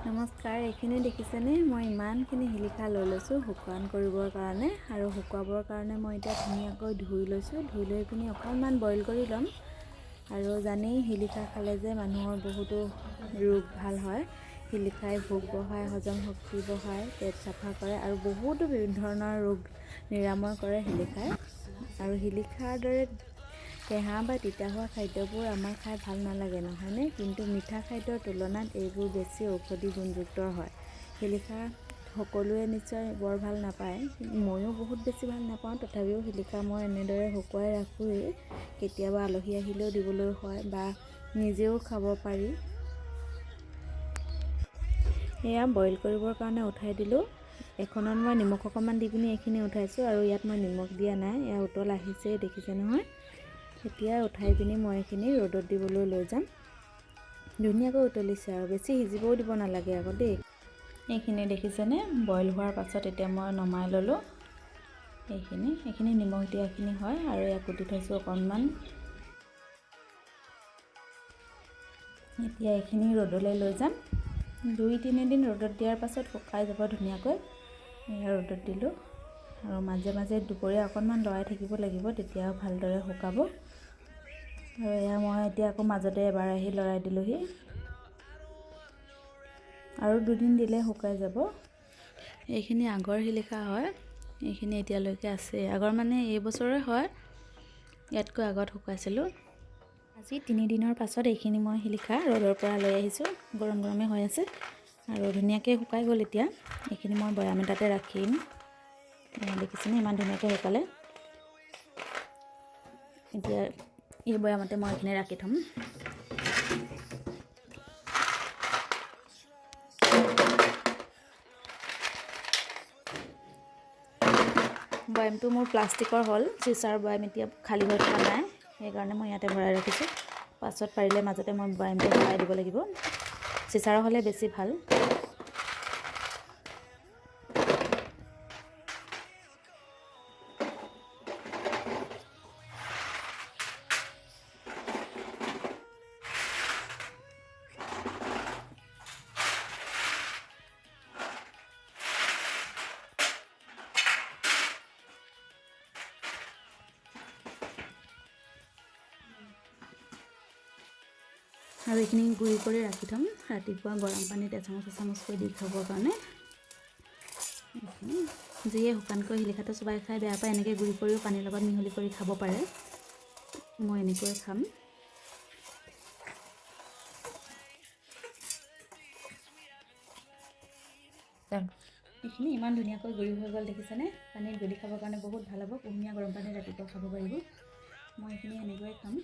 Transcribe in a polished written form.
নমস্কাৰ, এইখিনি দেখিছেনে? মই ইমানখিনি শিলিখা লৈ লৈছোঁ শুকান কৰিবৰ কাৰণে আৰু শুকুৱাবৰ কাৰণে মই এতিয়া ধুনীয়াকৈ ধুই লৈছোঁ। ধুই লৈ পিনি অকণমান বইল কৰি ল'ম। আৰু জানেই শিলিখা খালে যে মানুহৰ বহুতো ৰোগ ভাল হয়। শিলিখাই ভোক বঢ়ায়, হজম শক্তি বঢ়ায়, পেট চাফা কৰে আৰু বহুতো বিভিন্ন ধৰণৰ ৰোগ নিৰাময় কৰে শিলিখাই। আৰু শিলিখাৰ দৰে টেঙা বা তিতা হোৱা খাদ্যবোৰ আমাৰ খাই ভাল নালাগে নহয়নে? কিন্তু মিঠা খাদ্যৰ তুলনাত এইবোৰ বেছি ঔষধি গুণযুক্ত হয়। শিলিখা সকলোৱে নিশ্চয় বৰ ভাল নাপায়, ময়ো বহুত বেছি ভাল নাপাওঁ। তথাপিও শিলিখা মই এনেদৰে শুকুৱাই ৰাখোঁৱেই। কেতিয়াবা আলহী আহিলেও দিবলৈ হয় বা নিজেও খাব পাৰি। এয়া বইল কৰিবৰ কাৰণে উঠাই দিলোঁ। এখনত মই নিমখ অকণমান দি পিনি এইখিনি উঠাইছোঁ আৰু ইয়াত মই নিমখ দিয়া নাই। এয়া উতল আহিছেই, দেখিছে নহয়? এতিয়া উঠাই পিনি মই এইখিনি ৰ'দত দিবলৈ লৈ যাম। ধুনীয়াকৈ উতলিছে আৰু বেছি সিজিবও দিব নালাগে আকৌ দেই। এইখিনি দেখিছেনে? বইল হোৱাৰ পাছত এতিয়া মই নমাই ল'লোঁ। এইখিনি নিমখ দিয়াখিনি হয় আৰু ইয়াক কুটি থৈছোঁ অকণমান। এতিয়া এইখিনি ৰ'দলৈ লৈ যাম। 2-3 দিন ৰ'দত দিয়াৰ পাছত শুকাই যাব ধুনীয়াকৈ। এয়া ৰ'দত দিলোঁ আৰু মাজে মাজে দুপৰীয়া অকণমান লৰাই থাকিব লাগিব, তেতিয়াও ভালদৰে শুকাব। আৰু এয়া মই এতিয়া আকৌ মাজতে এবাৰ আহি লৰাই দিলোঁহি। আৰু 2 দিন দিলে শুকাই যাব। এইখিনি আগৰ শিলিখা হয়, এইখিনি এতিয়ালৈকে আছে। আগৰ মানে এইবছৰে হয়, ইয়াতকৈ আগত শুকাইছিলোঁ। আজি 3 দিনৰ পাছত এইখিনি মই শিলিখা ৰ'দৰ পৰা লৈ আহিছোঁ। গৰম গৰমে হৈ আছে আৰু ধুনীয়াকৈ শুকাই গ'ল। এতিয়া এইখিনি মই বৈয়াম এটাতে ৰাখিম। দেখিছেনে ইমান ধুনীয়াকৈ শুকালে। এতিয়া এই বৈয়ামতে মই এইখিনি ৰাখি থ'ম। বৈয়ামটো মোৰ প্লাষ্টিকৰ হ'ল, চিচাৰ বৈয়াম এতিয়া খালী হৈ থকা নাই, সেইকাৰণে মই ইয়াতে ভৰাই ৰাখিছোঁ। পাছত পাৰিলে মাজতে মই বৈয়ামটো ভৰাই দিব লাগিব। চিচাৰ হ'লে বেছি ভাল। আৰু এইখিনি গুড়ি কৰি ৰাখি থ'ম, ৰাতিপুৱা গৰম পানীত এচামুচকৈ দি খাবৰ কাৰণে। এইখিনি যিয়ে শুকানকৈ শিলিখাটো চোবাই খাই বেয়া পায়, এনেকৈ গুড়ি কৰিও পানীৰ লগত মিহলি কৰি খাব পাৰে। মই এনেকৈ খাম। এইখিনি ইমান ধুনীয়াকৈ গুড়ি হৈ গ'ল, দেখিছেনে? পানীত গুলি খাবৰ কাৰণে বহুত ভাল হ'ব। কুহুমীয়া গৰম পানীত ৰাতিপুৱা খাব পাৰিব। মই এইখিনি এনেকৈয়ে খাম।